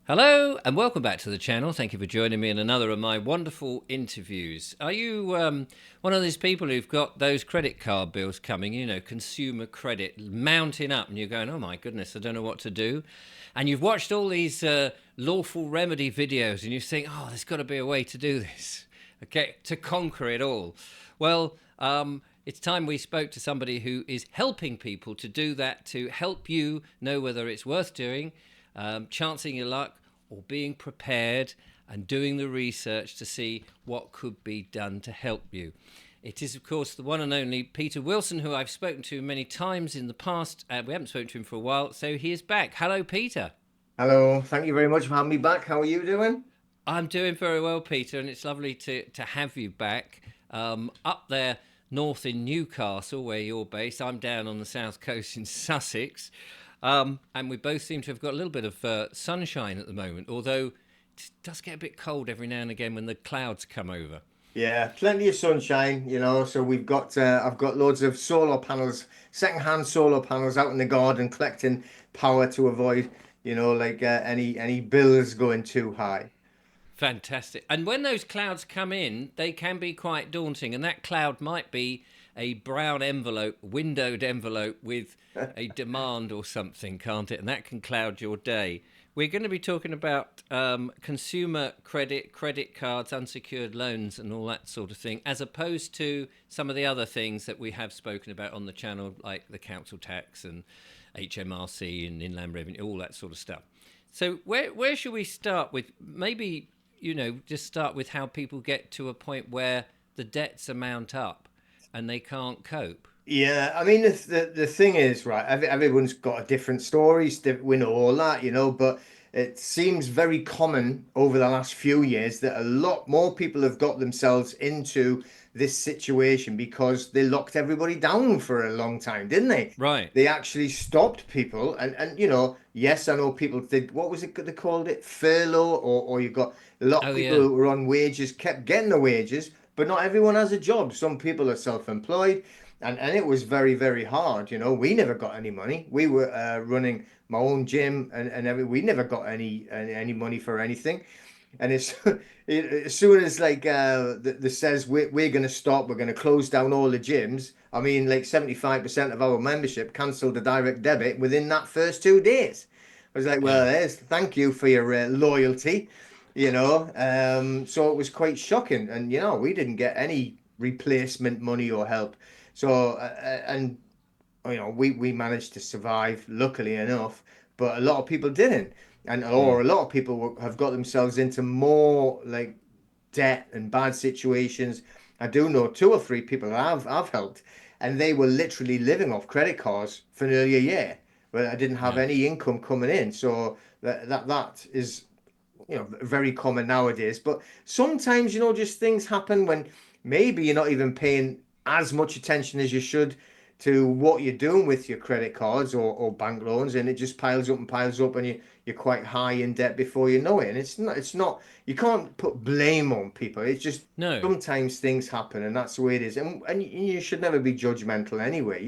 Hello and welcome back to the channel. Thank you for joining me in another of my wonderful interviews. Are you one of these people who've got those credit card bills coming, consumer credit mounting up, and you're going, oh my goodness, I don't know what to do? And you've watched all these lawful remedy videos and you think, oh, there's got to be a way to do this, okay, to conquer it all. Well, it's time we spoke to somebody who is helping people to do that, to help you know whether it's worth doing, chancing your luck, or being prepared and doing the research to see what could be done to help you. It is, of course, the one and only Peter Wilson, who I've spoken to many times in the past. We haven't spoken to him for a while, so he is back. Hello, Peter. Hello, thank you very much for having me back. How are you doing? I'm doing very well, Peter, and it's lovely to have you back. Up there north in Newcastle, where you're based. I'm down on the south coast in Sussex. And we both seem to have got a little bit of sunshine at the moment, although it does get a bit cold every now and again when the clouds come over. Yeah, plenty of sunshine, So I've got loads of solar panels, second-hand solar panels out in the garden collecting power to avoid, any bills going too high. Fantastic. And when those clouds come in, they can be quite daunting. And that cloud might be a brown envelope, windowed envelope with a demand or something, can't it? And that can cloud your day. We're going to be talking about consumer credit, credit cards, unsecured loans, and all that sort of thing, as opposed to some of the other things that we have spoken about on the channel, like the council tax and HMRC and inland revenue, all that sort of stuff. So where should we start with? Maybe just start with how people get to a point where the debts amount up and they can't cope. Yeah, I mean the thing is, right, everyone's got a different stories. We know all that, but it seems very common over the last few years that a lot more people have got themselves into this situation because they locked everybody down for a long time, didn't they? Right. They actually stopped people and yes, I know people did, what was it they called it? Furlough, or you got a lot of Oh, people yeah. who were on wages kept getting the wages, but not everyone has a job. Some people are self-employed. And it was very, very hard. We never got any money. We were running my own gym we never got any money for anything. And as soon as the says we're going to stop, we're going to close down all the gyms. I mean, like 75% of our membership cancelled the direct debit within that first 2 days. I was like, well, Yeah. there's thank you for your loyalty, So it was quite shocking, and we didn't get any replacement money or help. So and we managed to survive, luckily enough, but a lot of people didn't, and Mm. or a lot of people have got themselves into more like debt and bad situations. I do know two or three people that I've helped, and they were literally living off credit cards for nearly a year, but I didn't have Yeah. any income coming in. So that is very common nowadays. But sometimes just things happen when maybe you're not even paying as much attention as you should to what you're doing with your credit cards or bank loans, and it just piles up and you're quite high in debt before you know it. And it's not you can't put blame on people. It's just No. sometimes things happen, and that's the way it is. And you should never be judgmental anyway.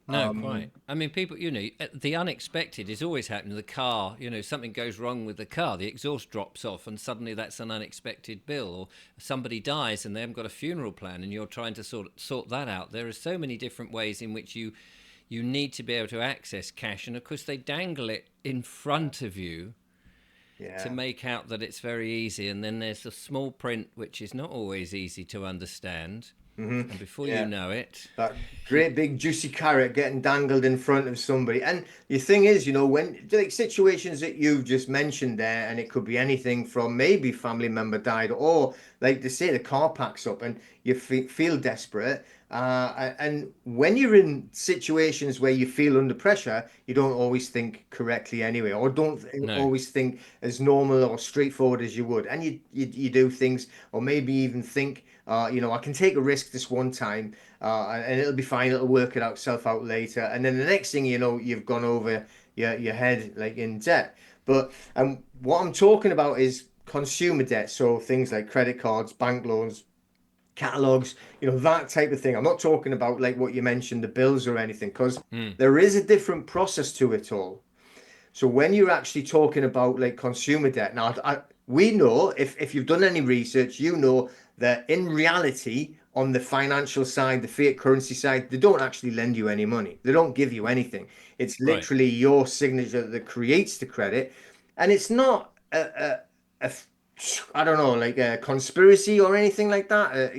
No, quite. I mean, people, the unexpected is always happening. The car, something goes wrong with the car, the exhaust drops off, and suddenly that's an unexpected bill. Or somebody dies and they haven't got a funeral plan, and you're trying to sort that out. There are so many different ways in which you need to be able to access cash, and of course they dangle it in front of you to Yeah. make out that it's very easy. And then there's the small print, which is not always easy to understand. Hmm. And before you Yeah. know it, That you, great big juicy carrot getting dangled in front of somebody. And the thing is, when like situations that you've just mentioned there, and it could be anything from maybe family member died, or like they say the car packs up and you feel desperate. And when you're in situations where you feel under pressure, you don't always think correctly anyway, or don't no, always think as normal or straightforward as you would. And you do things, or maybe even think, I can take a risk this one time, and it'll be fine. It'll work it out self out later. And then the next thing you know, you've gone over your head like in debt. But what I'm talking about is consumer debt, so things like credit cards, bank loans, catalogs, that type of thing. I'm not talking about like what you mentioned, the bills or anything, because mm, there is a different process to it all. So when you're actually talking about like consumer debt, now we know if you've done any research, you know that in reality, on the financial side, the fiat currency side, they don't actually lend you any money. They don't give you anything. It's Right. literally your signature that creates the credit, and it's not a I don't know, like a conspiracy or anything like that,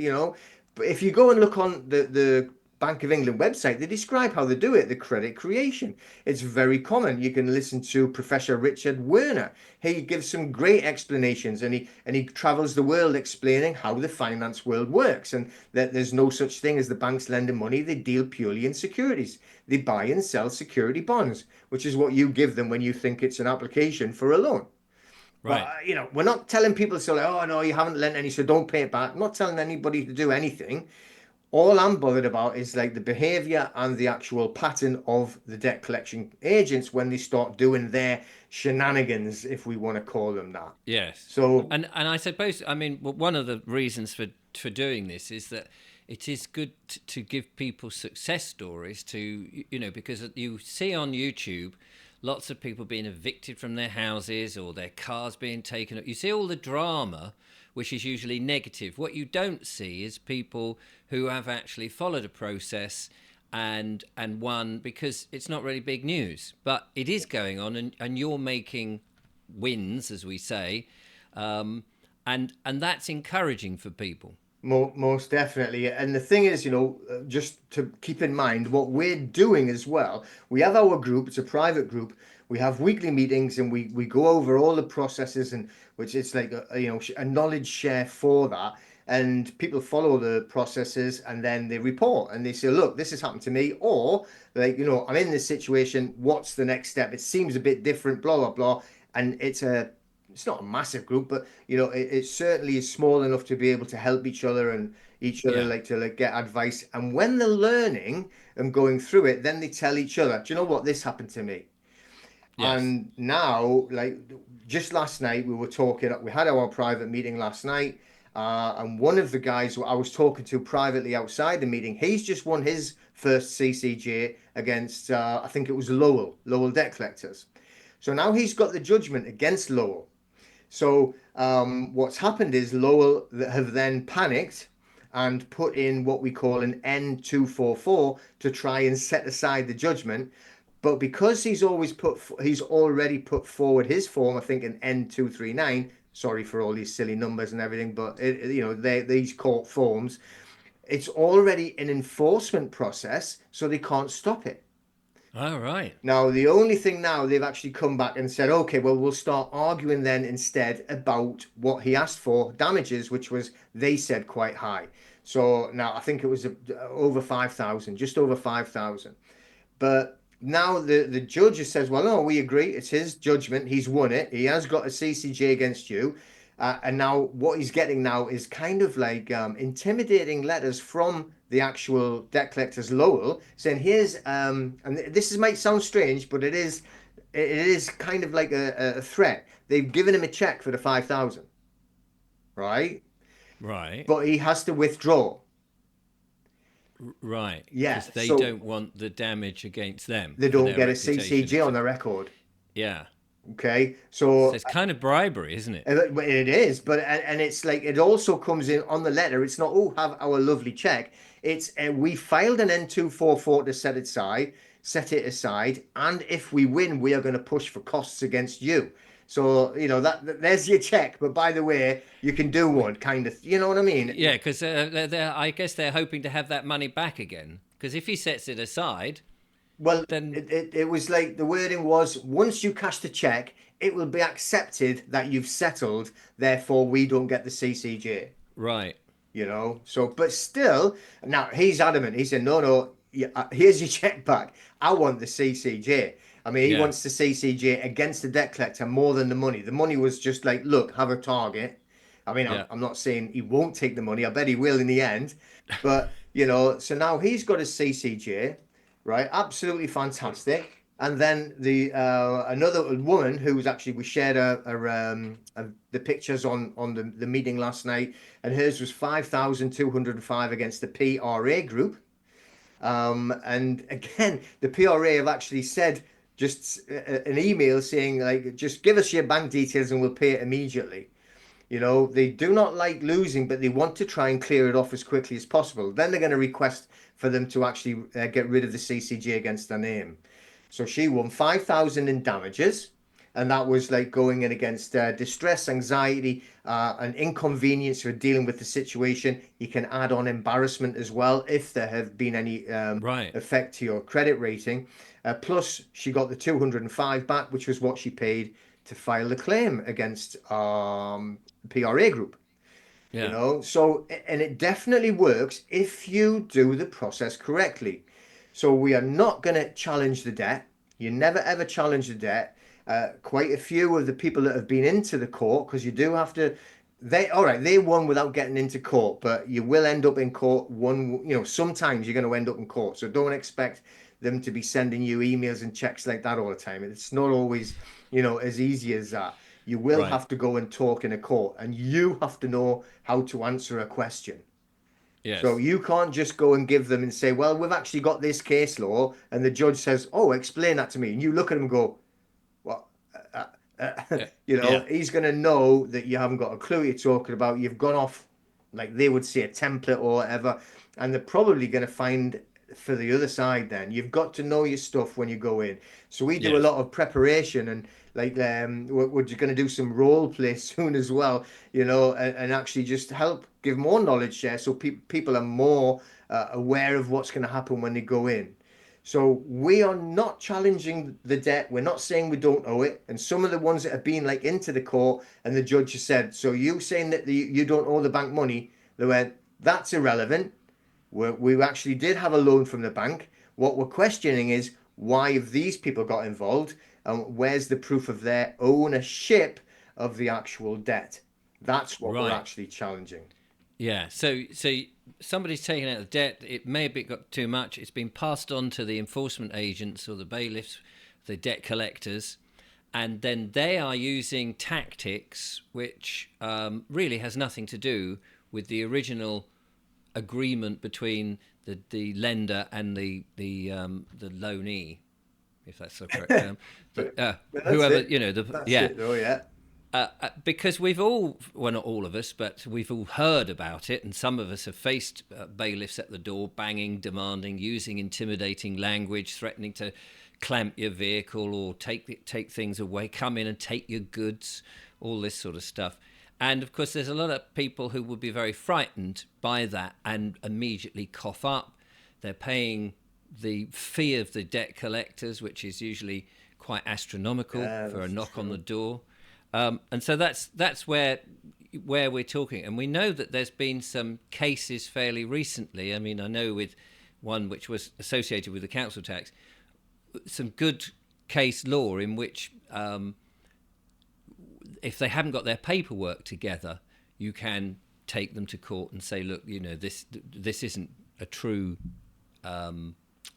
But if you go and look on the Bank of England website, they describe how they do it, the credit creation. It's very common. You can listen to Professor Richard Werner. He gives some great explanations, and he travels the world explaining how the finance world works, and that there's no such thing as the banks lending money. They deal purely in securities. They buy and sell security bonds, which is what you give them when you think it's an application for a loan. But Right. we're not telling people so like, oh no, you haven't lent any, so don't pay it back. I'm not telling anybody to do anything. All I'm bothered about is like the behavior and the actual pattern of the debt collection agents when they start doing their shenanigans, if we want to call them that. Yes. So, And I suppose, I mean, one of the reasons for doing this is that it is good to give people success stories to, because you see on YouTube lots of people being evicted from their houses or their cars being taken. You see all the drama, which is usually negative. What you don't see is people who have actually followed a process and won, because it's not really big news, but it is going on, and you're making wins, as we say, um, and that's encouraging for people. most definitely. And the thing is, just to keep in mind what we're doing as well, we have our group, it's a private group. We have weekly meetings and we go over all the processes, and which is like a knowledge share for that. And people follow the processes and then they report and they say, look, this has happened to me, or like, I'm in this situation. What's the next step? It seems a bit different, blah, blah, blah. And it's not a massive group, but it certainly is small enough to be able to help each other and each other Yeah. like to like get advice. And when they're learning and going through it, then they tell each other, do you know what? This happened to me. Yes. And now, like just last night, we were talking. We had our private meeting last night, and one of the guys I was talking to privately outside the meeting, he's just won his first CCJ against, I think it was Lowell Debt Collectors. So now he's got the judgment against Lowell. So what's happened is Lowell have then panicked and put in what we call an N244 to try and set aside the judgment. But because he's already put forward his form, I think an N239. Sorry for all these silly numbers and everything, but these court forms, it's already an enforcement process, so they can't stop it. All right. Now, the only thing now they've actually come back and said, okay, well, we'll start arguing then instead about what he asked for damages, which was, they said, quite high. So now I think it was over 5,000, just over 5,000. But now the judge says, well, no, we agree. It's his judgment. He's won it. He has got a CCJ against you. And now what he's getting now is kind of like intimidating letters from the actual debt collectors Lowell saying, here's, and might sound strange, but it is kind of like a threat. They've given him a check for the 5,000, right? Right. But he has to withdraw. Right. Yeah. Because they So don't want the damage against them they for don't their get a reputation, CCJ on etc. their record. Yeah. Okay. So So it's kind of bribery, isn't it? It is, but and it's like it also comes in on the letter. It's not, oh, have our lovely check. It's we filed an N244 to set it aside, and if we win, we are going to push for costs against you. So there's your check. But by the way, you can do one kind of. You know what I Yeah, mean? because I guess they're hoping to have that money back again. Because if he sets it aside, Well, then it was like the wording was, once you cash the check, it will be accepted that you've settled. Therefore, we don't get the CCJ. right. So but still, now he's adamant. He said, no, yeah, here's your check back. I want the CCJ. I mean, he Yeah. wants the CCJ against the debt collector more than the money. The money was just like, look, have a target. I mean, I'm, Yeah. I'm not saying he won't take the money. I bet he will in the end. But so now he's got a CCJ, right? Absolutely fantastic. And then the another woman who was actually, we shared the pictures on the meeting last night, and hers was 5,205 against the PRA group. And again, the PRA have actually said just an email saying like, just give us your bank details and we'll pay it immediately. You know, they do not like losing, but they want to try and clear it off as quickly as possible. Then they're going to request for them to actually get rid of the CCJ against their name. So she won 5,000 in damages, and that was like going in against distress, anxiety, and inconvenience for dealing with the situation. You can add on embarrassment as well if there have been any Right. effect to your credit rating. Plus, she got the 205 back, which was what she paid to file the claim against PRA Group. You Yeah. know, so and it definitely works if you do the process correctly. So we are not going to challenge the debt. You never ever challenge the debt. Quite a few of the people that have been into the court, because you do have to. They all right. They won without getting into court, but you will end up in court. Sometimes you're going to end up in court. So don't expect them to be sending you emails and checks like that all the time. It's not always, as easy as that. You will Right. have to go and talk in a court, and you have to know how to answer a question. So Yes. you can't just go and give them and say, well, we've actually got this case law, and the judge says, oh, explain that to me. And you look at him and go, what? Yeah. Yeah. He's going to know that you haven't got a clue what you're talking about. You've gone off, like they would say, a template or whatever, and they're probably going to find for the other side. Then you've got to know your stuff when you go in. So we do a Yes. lot of preparation, and like we're going to do some role play soon as well. And actually just help give more knowledge share so people are more aware of what's going to happen when they go in. So we are not challenging the debt. We're not saying we don't owe it. And some of the ones that have been like into the court and the judge has said, so you saying that you don't owe the bank money, they went, that's irrelevant. We actually did have a loan from the bank. What we're questioning is why have these people got involved and where's the proof of their ownership of the actual debt? That's what we're Right. actually challenging. Yeah. So somebody's taken out the debt. It may have got too much. It's been passed on to the enforcement agents or the bailiffs, the debt collectors, and then they are using tactics which really has nothing to do with the original agreement between the lender and the loanee, if that's the correct term. But, but that's Whoever, it. That's yeah. it, though, yeah. Because we've all, well, not all of us, but we've all heard about it, and some of us have faced bailiffs at the door, banging, demanding, using intimidating language, threatening to clamp your vehicle or take things away, come in and take your goods, all this sort of stuff. And of course, there's a lot of people who would be very frightened by that and immediately cough up. They're paying the fee of the debt collectors, which is usually quite astronomical Yeah, for a that's knock on the true. door. And so that's where we're talking, and we know that there's been some cases fairly recently. I mean, I know with one which was associated with the council tax, some good case law in which if they haven't got their paperwork together, you can take them to court and say, look, this isn't a true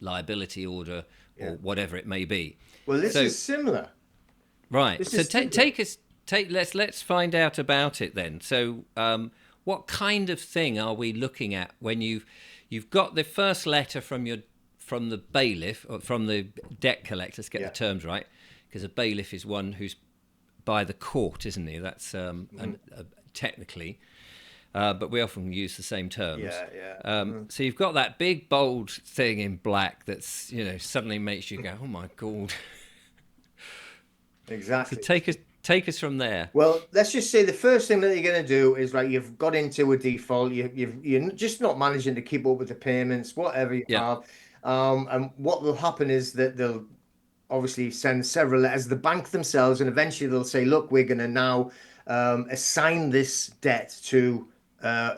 liability order or Yeah. whatever it may be. Well, this So is similar. right. This So is similar. let's find out about it then. So what kind of thing are we looking at when you've got the first letter from the bailiff or from the debt collector? Let's get the Yeah. terms right, because a bailiff is one who's by the court, isn't he? That's technically, but we often use the same terms. Yeah, yeah. So you've got that big bold thing in black that's suddenly makes you go, oh my god. So Exactly. take us from there. Well, let's just say the first thing that you're going to do is like you've got into a default. You're just not managing to keep up with the payments, whatever you Yeah, have. And what will happen is that they'll obviously send several letters, the bank themselves, and eventually they'll say, look, we're going to now assign this debt to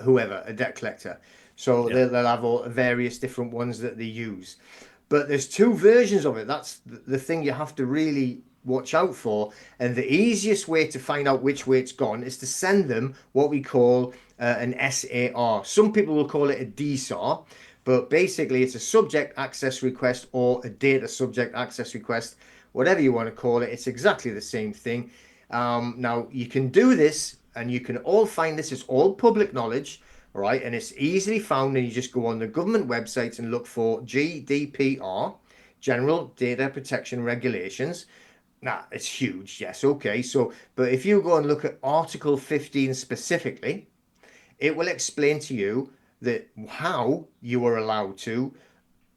whoever, a debt collector. So yeah, they'll have all various different ones that they use. But there's two versions of it. That's the thing you have to really watch out for. And the easiest way to find out which way it's gone is to send them what we call an SAR. Some people will call it a DSAR, but basically it's a subject access request or a data subject access request, whatever you want to call it. It's exactly the same thing. Now you can do this and you can all find this. It's all public knowledge. All right, and it's easily found, and you just go on the government website and look for GDPR, General Data Protection Regulations. Now, it's huge, yes, okay. So, but if you go and look at Article 15 specifically, it will explain to you that how you are allowed to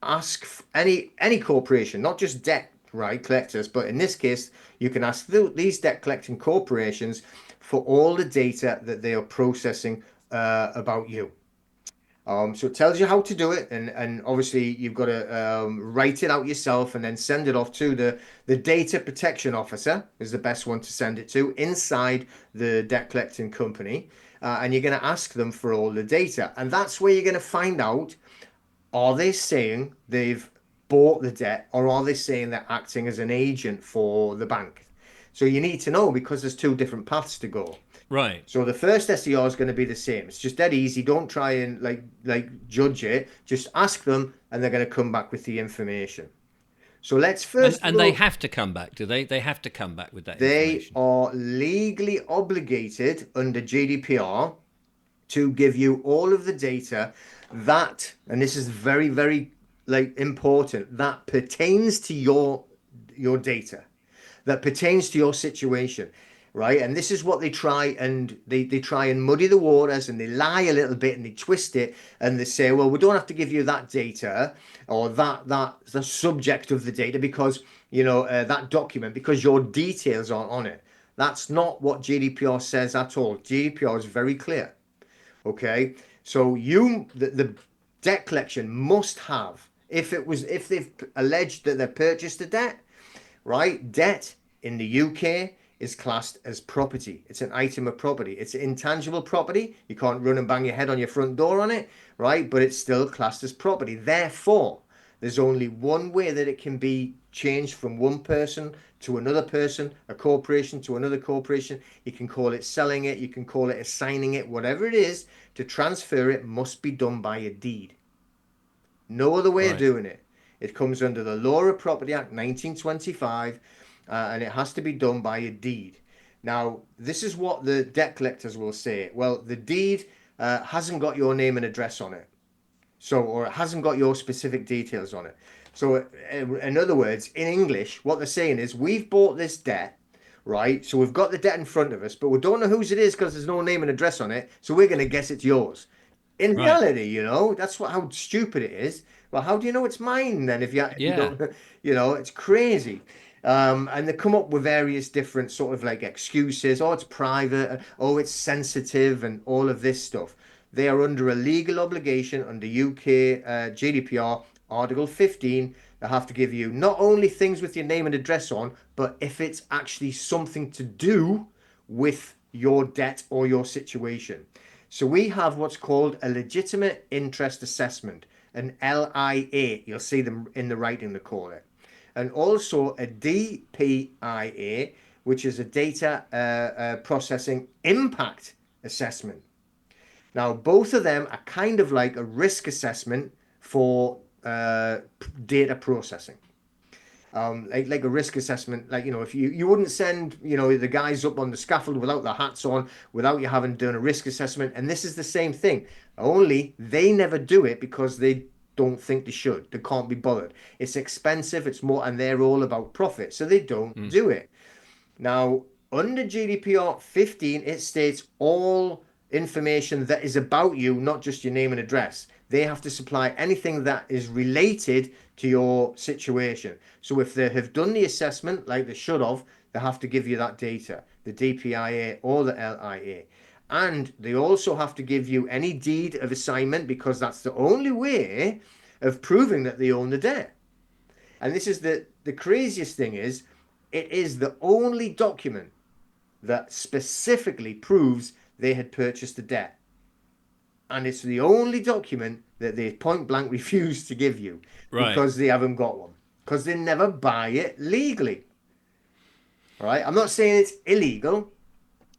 ask any corporation, not just debt right collectors, but in this case, you can ask these debt collecting corporations for all the data that they are processing about you. So it tells you how to do it, and obviously you've got to write it out yourself and then send it off to the data protection officer is the best one to send it to inside the debt collecting company, and you're going to ask them for all the data, and that's where you're going to find out, are they saying they've bought the debt, or are they saying they're acting as an agent for the bank? So you need to know because there's two different paths to go. Right. So the first SDR is going to be the same. It's just dead easy. Don't try and judge it. Just ask them, and they're going to come back with the information. So let's And first and they look. have to come back, do they? They have to come back with that They information. are legally obligated under GDPR to give you all of the data that, and this is very, very important, that pertains to your data, that pertains to your situation, right? And this is what they try and muddy the waters, and they lie a little bit and they twist it, and they say, well, we don't have to give you that data, or that the subject of the data, because that document, because your details aren't on it. That's not what GDPR says at all. GDPR is very clear. Okay, so the debt collection must have, if they've alleged that they've purchased a debt, right? Debt in the UK is classed as property. It's an item of property. It's intangible property. You can't run and bang your head on your front door on it, right? But it's still classed as property. Therefore, there's only one way that it can be changed from one person to another person, a corporation to another corporation. You can call it selling it, you can call it assigning it, whatever it is. To transfer it must be done by a deed. No other way of Right. doing it. It comes under the Law of Property Act 1925, and it has to be done by a deed. Now, this is what the debt collectors will say. Well, the deed hasn't got your name and address on it. So, or it hasn't got your specific details on it. So, in other words, in English, what they're saying is, we've bought this debt, right? So we've got the debt in front of us, but we don't know whose it is because there's no name and address on it. So we're going to guess it's yours. In Right. reality, that's how stupid it is. Well, how do you know it's mine then if you Yeah. don't, it's crazy. And they come up with various different sort of like excuses. Oh, it's private. Oh, it's sensitive, and all of this stuff. They are under a legal obligation under UK GDPR Article 15. They have to give you not only things with your name and address on, but if it's actually something to do with your debt or your situation. So we have what's called a legitimate interest assessment, an LIA. You'll see them in the writing they call it. And also a DPIA, which is a data processing impact assessment. Now, both of them are kind of like a risk assessment for data processing. Like a risk assessment, like if you wouldn't send the guys up on the scaffold without their hats on, without you having done a risk assessment, and this is the same thing. Only they never do it because they don't think they should. They can't be bothered. It's expensive. It's more, and they're all about profit, so they don't Mm. do it. Now, under GDPR 15, it states all information that is about you, not just your name and address. They have to supply anything that is related to your situation. So if they have done the assessment like they should have, they have to give you that data, the DPIA or the LIA. And they also have to give you any deed of assignment, because that's the only way of proving that they own the debt. And this is the craziest thing is, it is the only document that specifically proves they had purchased the debt. And it's the only document that they point blank refuse to give you Right. because they haven't got one. Because they never buy it legally. All right. I'm not saying it's illegal,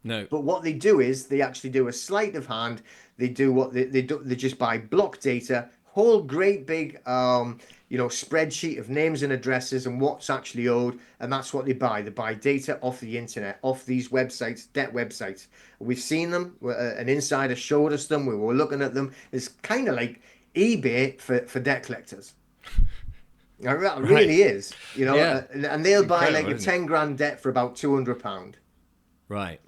No. but what they do is they actually do a sleight of hand. They do what they do. They just buy block data, whole great big spreadsheet of names and addresses and what's actually owed, and that's what they buy. They buy data off the internet, off these websites, debt websites. We've seen them. An insider showed us them. We were looking at them. It's kind of like eBay for debt collectors. It Right. really is, Yeah. and It's they'll buy like incredible, a isn't it? 10 grand debt for about £200, Right.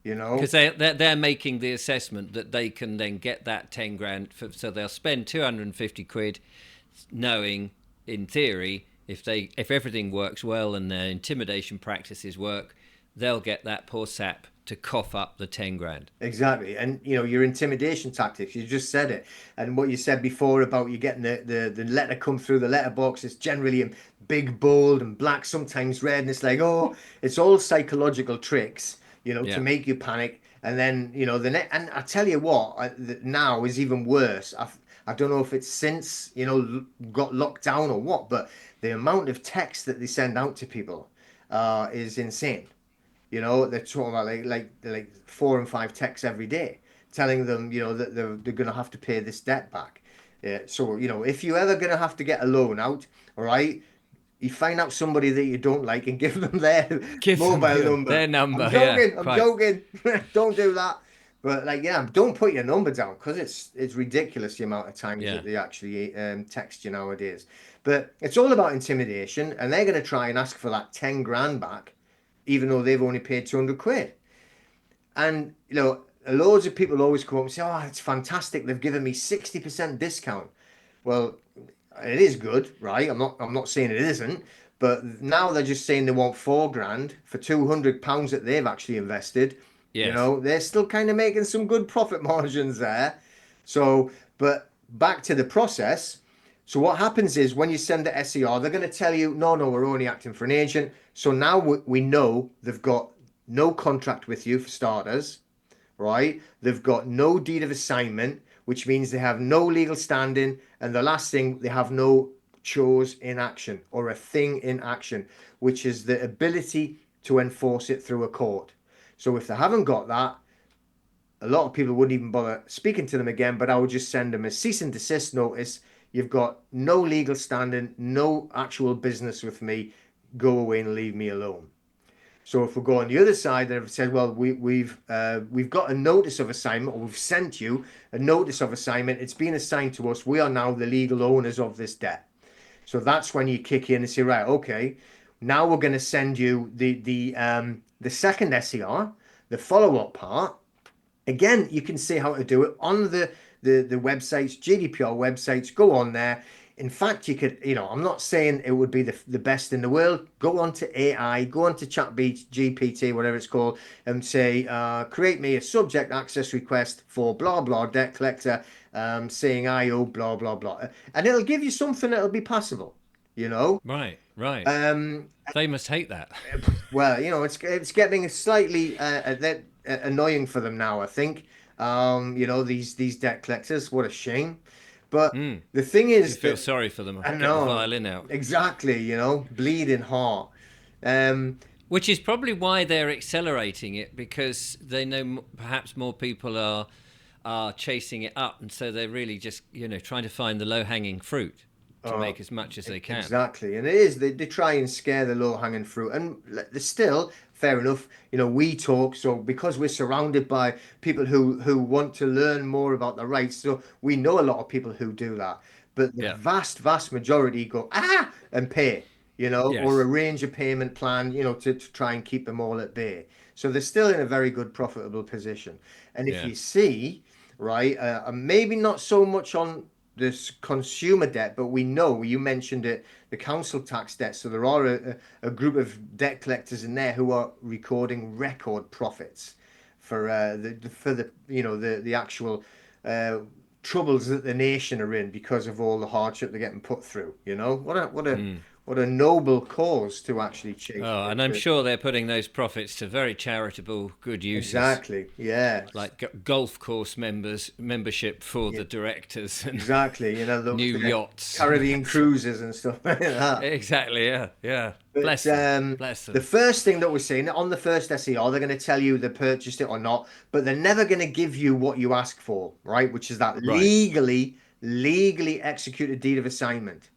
you Because know. they're making the assessment that they can then get that 10 grand, so they'll spend 250 quid, knowing in theory if everything works well and their intimidation practices work, they'll get that poor sap to cough up the 10 grand. Exactly. And your intimidation tactics, you just said it. And what you said before about you getting the letter come through the letterbox, it's generally in big, bold, and black, sometimes red. And it's like, oh, it's all psychological tricks, to Yeah. make you panic. And then, and I tell you what, now is even worse. I don't know if it's since, got locked down or what, but the amount of text that they send out to people is insane. They're talking about like 4 and 5 texts every day, telling them that they're going to have to pay this debt back. Yeah, so if you're ever going to have to get a loan out, all right, you find out somebody that you don't like and give them their Give them mobile number. their I'm number. Yeah, joking. I'm quite. joking. Don't do that. But like, yeah, don't put your number down because it's ridiculous the amount of times Yeah. that they actually text you nowadays. But it's all about intimidation, and they're going to try and ask for that 10 grand back even though they've only paid 200 quid. And, loads of people always come up and say, oh, it's fantastic. They've given me 60% discount. Well, it is good, right? I'm not saying it isn't, but now they're just saying they want 4 grand for £200 that they've actually invested. Yes. They're still kind of making some good profit margins there. So, but back to the process. So what happens is when you send the SER, they're going to tell you, no, no, we're only acting for an agent. So now we know they've got no contract with you for starters, right? They've got no deed of assignment, which means they have no legal standing. And the last thing, they have no chose in action or a thing in action, which is the ability to enforce it through a court. So if they haven't got that, a lot of people wouldn't even bother speaking to them again, but I would just send them a cease and desist notice. You've got no legal standing, no actual business with me. Go away and leave me alone. So if we go on the other side, they've said, well, we've got a notice of assignment, or we've sent you a notice of assignment. It's been assigned to us. We are now the legal owners of this debt. So that's when you kick in and say, right, okay, now we're going to send you the second SER, the follow up part. Again, you can see how to do it on the websites, GDPR websites. Go on there. In fact, you could, I'm not saying it would be the best in the world. Go on to AI, go on to GPT, whatever it's called, and say, create me a subject access request for blah, blah, debt collector, saying I owe blah, blah, blah. And it'll give you something that'll be passable, you know? Right. Right. Um, They must hate that. well, it's getting slightly annoying for them now, I think. These debt collectors, what a shame. But Mm. the thing You is feel that sorry for them. I Get the know violin out. exactly, bleeding heart. Um, Which is probably why they're accelerating it, because they know perhaps more people are chasing it up, and so they're really just trying to find the low hanging fruit to uh, make as much as they can. exactly, and it is they try and scare the low hanging fruit, and they're still fair enough. We talk so because we're surrounded by people who want to learn more about the rights, so we know a lot of people who do that. But the Yeah. vast majority go and pay, or Yes. arrange a payment plan, to try and keep them all at bay. So they're still in a very good profitable position. And if Yeah. you see, right, maybe not so much on this consumer debt, but we know you mentioned it, the council tax debt. So there are a group of debt collectors in there who are recording record profits for the actual uh, troubles that the nation are in because of all the hardship they're getting put through. Mm. What a noble cause to actually chase. Oh, and I'm sure they're putting those profits to very charitable, good uses, Exactly. Yeah. like golf course membership for Yeah. the directors and Exactly. new The yachts. Caribbean cruises and stuff like that. Exactly. Yeah. Yeah. But Bless them. Bless the them. first thing that we're seeing on the first SER, they're going to tell you they purchased it or not, but they're never going to give you what you ask for, right? Which is that Right. legally executed deed of assignment.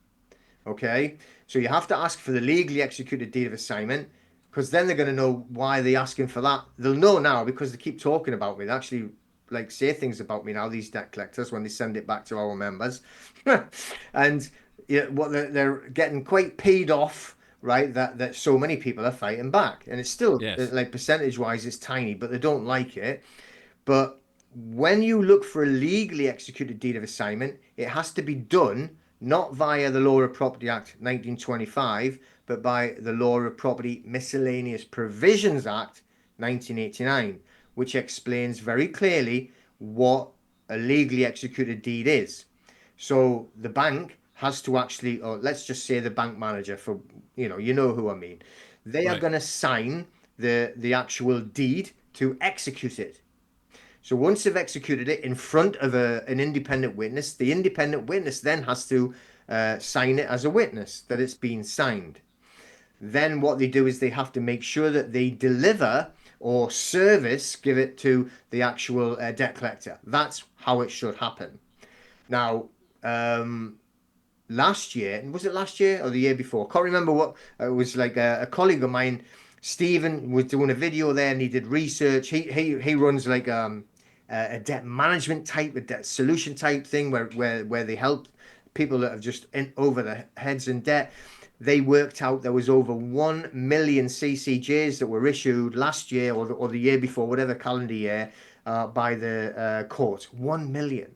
Okay, so you have to ask for the legally executed deed of assignment because then they're going to know why they're asking for that. They'll know now because they keep talking about me. They actually say things about me now, these debt collectors, when they send it back to our members. And what they're getting quite paid off, right? That so many people are fighting back, and it's still Yes. like percentage wise, it's tiny, but they don't like it. But when you look for a legally executed deed of assignment, it has to be done not via the Law of Property Act 1925, but by the Law of Property Miscellaneous Provisions Act 1989, which explains very clearly what a legally executed deed is. So the bank has to actually, or let's just say the bank manager for, you know who I mean. They are Right. going to sign the actual deed to execute it. So once they've executed it in front of an independent witness, the independent witness then has to sign it as a witness that it's been signed. Then what they do is they have to make sure that they deliver or service, give it to the actual debt collector. That's how it should happen. Now, um, last year, was it last year or the year before? I can't remember what it was. Like a colleague of mine, Stephen, was doing a video there, and he did research. He runs like a debt management type, a debt solution type thing where they help people that have just in over their heads in debt. They worked out there was over 1 million CCJs that were issued last year or the year before, whatever calendar year, by the court. 1 million.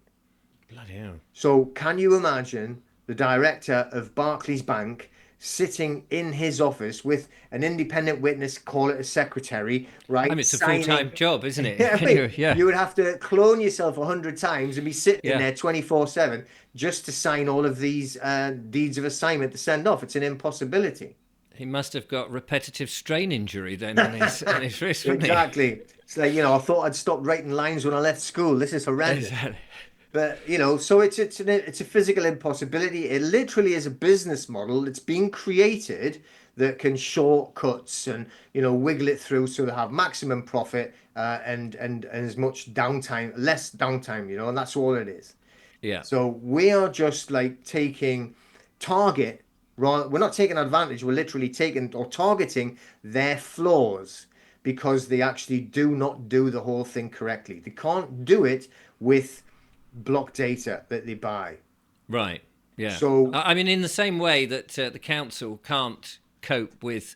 Bloody hell. So can you imagine the director of Barclays Bank sitting in his office with an independent witness, call it a secretary, I mean, right? it's a full-time Signing. job, isn't it? Yeah, I Can mean, you? Yeah. you would have to clone yourself 100 times and be sitting Yeah. there 24/7 just to sign all of these deeds of assignment to send off. It's an impossibility. He must have got repetitive strain injury then on his wrist, wouldn't he? Exactly. It's like, I thought I'd stopped writing lines when I left school. This is horrendous. Exactly. But so it's a physical impossibility. It literally is a business model that's being created that can shortcuts and wiggle it through so they have maximum profit and as much downtime, less downtime, and that's all it is. Yeah. So we are just like taking target, right? We're not taking advantage. We're literally taking or targeting their flaws because they actually do not do the whole thing correctly. They can't do it with block data that they buy. Right. Yeah. So I mean, in the same way that the council can't cope with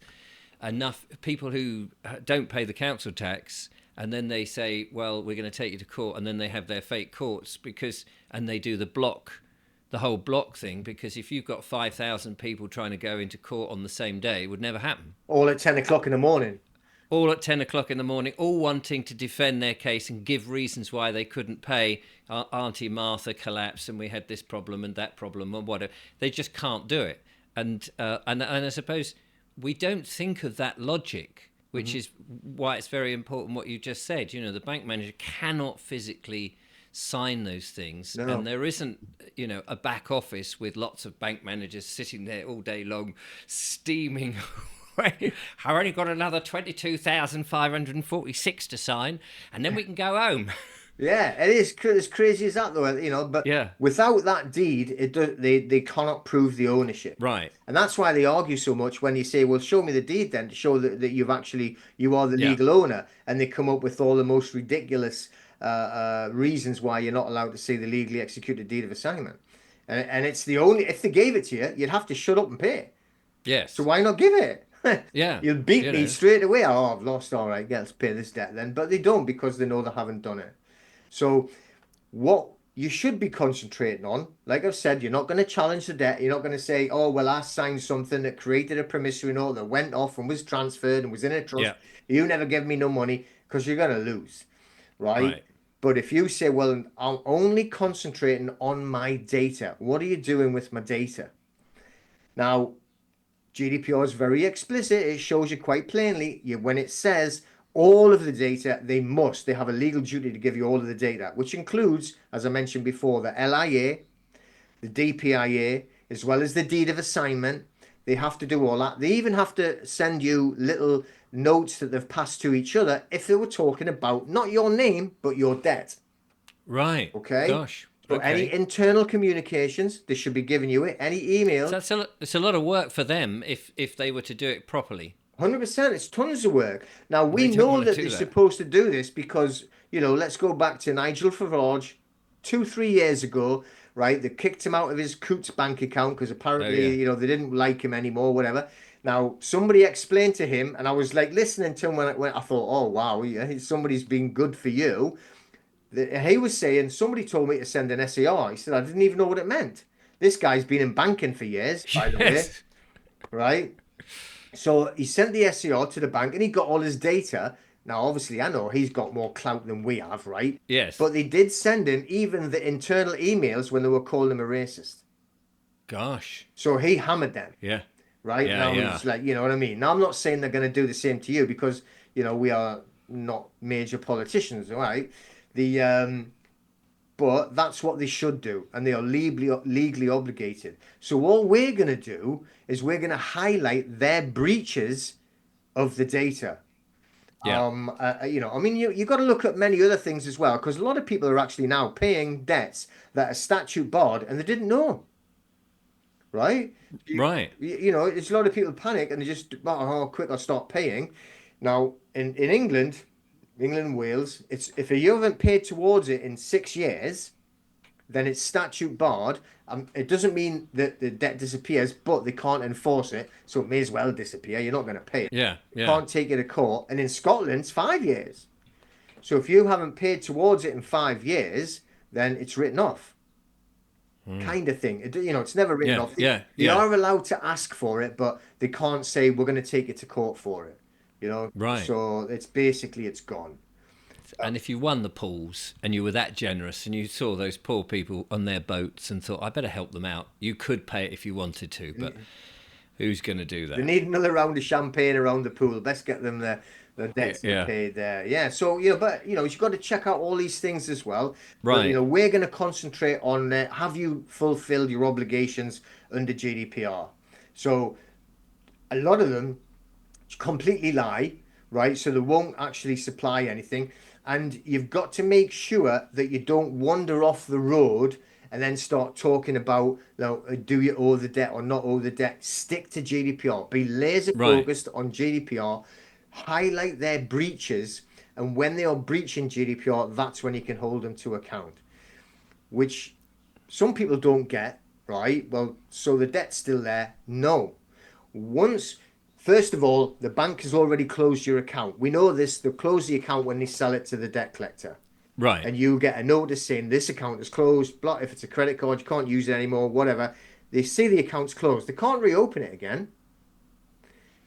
enough people who don't pay the council tax, and then they say, "Well, we're going to take you to court," and then they have their fake courts and they do the whole block thing, because if you've got 5,000 people trying to go into court on the same day, it would never happen. all at 10 o'clock in the morning. All at 10 o'clock in the morning, all wanting to defend their case and give reasons why they couldn't pay. Auntie Martha collapsed and we had this problem and that problem and whatever. They just can't do it. And I suppose we don't think of that logic, which is why it's very important what you just said. The bank manager cannot physically sign those things. No. And there isn't, a back office with lots of bank managers sitting there all day long steaming I've only got another 22,546 to sign, and then we can go home. Yeah, it is as crazy as that, though. But Yeah. without that deed, they cannot prove the ownership. Right. And that's why they argue so much when you say, "Well, show me the deed then to show that you are the Yeah. legal owner," and they come up with all the most ridiculous reasons why you're not allowed to see the legally executed deed of assignment. And it's the only if they gave it to you, you'd have to shut up and pay. So Yes. why not give it? Yeah. You'll beat me straight away. Oh, I've lost. All right, yeah, let's pay this debt then. But they don't because they know they haven't done it. So what you should be concentrating on, like I've said, you're not going to challenge the debt. You're not going to say, "Oh, well, I signed something that created a promissory note that went off and was transferred and was in a trust. Yeah. You never gave me no money," because you're going to lose, right? Right. But if you say, "Well, I'm only concentrating on my data. What are you doing with my data?" Now, GDPR is very explicit. It shows you quite plainly when it says all of the data, they have a legal duty to give you all of the data, which includes, as I mentioned before, the LIA, the DPIA, as well as the deed of assignment. They have to do all that. They even have to send you little notes that they've passed to each other if they were talking about not your name, but your debt. Right. Okay? Gosh. So Okay. any internal communications, they should be giving you it. Any email. So it's a lot of work for them if they were to do it properly. 100%. It's tons of work. Now, we They don't know want to that do they're that. supposed to do this because, let's go back to Nigel Farage 2-3 years ago right? They kicked him out of his Coots bank account because Oh apparently, yeah. they didn't like him anymore, whatever. Now, somebody explained to him, and I was like listening to him when I thought, oh, wow, yeah, somebody's been good for you. He was saying, somebody told me to send an SER. He said, I didn't even know what it meant. This guy's been in banking for years, by the way, Yes. right? So he sent the SER to the bank and he got all his data. Now, obviously, I know he's got more clout than we have, right? Yes. But they did send him even the internal emails when they were calling him a racist. Gosh. So he hammered them, Yeah. right? Yeah. Now Yeah. it's like, you know what I mean? Now, I'm not saying they're going to do the same to you because, we are not major politicians, all right? The But that's what they should do, and they are legally obligated. So all we're going to do is we're going to highlight their breaches of the data. Yeah. I mean, you got to look at many other things as well, because a lot of people are actually now paying debts that are statute barred and they didn't know, right? Right. It's a lot of people panic and they just, oh, quick, I'll start paying. Now, in England, Wales, it's if you haven't paid towards it in 6 years, then it's statute barred. It doesn't mean that the debt disappears, but they can't enforce it, so it may as well disappear. You're not going to pay it. Yeah. You Yeah. can't take it to court. And in Scotland, it's 5 years. So if you haven't paid towards it in 5 years, then it's written off, kind of thing. It's never written Yeah. off. They, Yeah. they Yeah. are allowed to ask for it, but they can't say we're going to take it to court for it. Right. So it's gone. And if you won the pools and you were that generous and you saw those poor people on their boats and thought, I better help them out, you could pay it if you wanted to, but who's going to do They that? need another round of champagne around the pool. Best get them the Yeah. debts Yeah. paid there. Yeah. So but you've got to check out all these things as well. But Right. we're going to concentrate on have you fulfilled your obligations under GDPR? So a lot of them completely lie, right? So they won't actually supply anything. And you've got to make sure that you don't wander off the road and then start talking about, do you owe the debt or not owe the debt? Stick to GDPR. Be laser Right. focused on GDPR. Highlight their breaches. And when they are breaching GDPR, that's when you can hold them to account, which some people don't get, right? Well, so the debt's still there. No. Once, first of all, the bank has already closed your account. We know this. They'll close the account when they sell it to the debt collector. Right. And you get a notice saying this account is closed. Block if it's a credit card, you can't use it anymore, whatever. They see the account's closed. They can't reopen it again.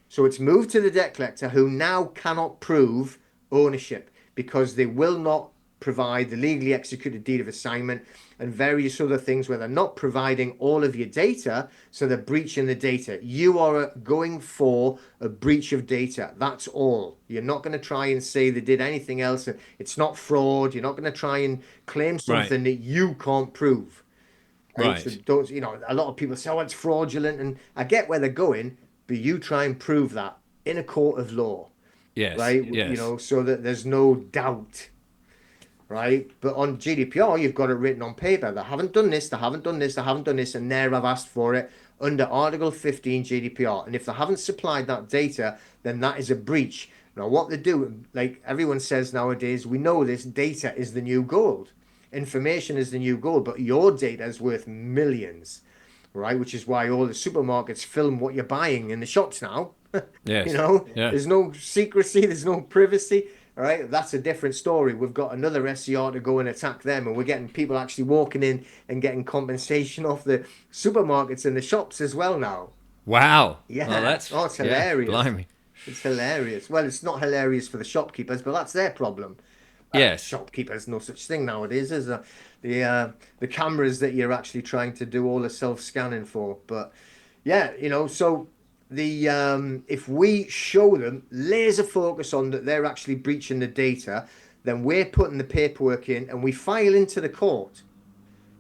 So it's moved to the debt collector who now cannot prove ownership because they will not provide the legally executed deed of assignment and various other things where they're not providing all of your data, so they're breaching the data. You are going for a breach of data. That's all. You're not going to try and say they did anything else. It's not fraud. You're not going to try and claim Right. something that you can't prove. Right? So Right. don't, a lot of people say, oh, it's fraudulent. And I get where they're going, but you try and prove that in a court of law, Yes. right? Yes. So that there's no doubt, right? But on GDPR, you've got it written on paper. They haven't done this, they haven't done this, they haven't done this, and there I've asked for it under Article 15 GDPR. And if they haven't supplied that data, then that is a breach. Now, what they do, like everyone says nowadays, we know this data is the new gold. Information is the new gold, but your data is worth millions, right? Which is why all the supermarkets film what you're buying in the shops now. Yes. Yeah. There's no secrecy, there's no privacy. All right, that's a different story. We've got another SCR to go and attack them, and we're getting people actually walking in and getting compensation off the supermarkets and the shops as well now. Wow. Well, Yeah, that's oh, it's yeah. hilarious. Blimey. It's hilarious. Well, it's not hilarious for the shopkeepers, but that's their problem. Yes. Shopkeepers, no such thing nowadays, is there? The cameras that you're actually trying to do all the self-scanning for. But yeah, so the if we show them laser focus on that they're actually breaching the data, then we're putting the paperwork in and we file into the court.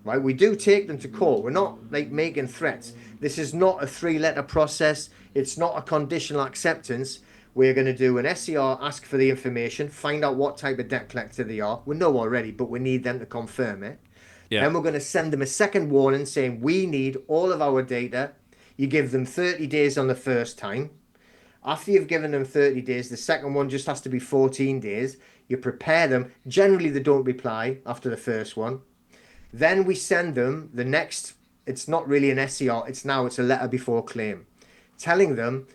Right, we do take them to court. We're not like making threats. This is not a three-letter process. It's not a conditional acceptance. We're going to do an SCR, ask for the information, find out what type of debt collector they are. We know already, but we need them to confirm it. Yeah. Then we're going to send them a second warning saying we need all of our data. You give them 30 days on the first time. After you've given them 30 days, the second one just has to be 14 days. You prepare them. Generally, they don't reply after the first one. Then we send them the next, it's not really an SCR, it's a letter before claim, telling them,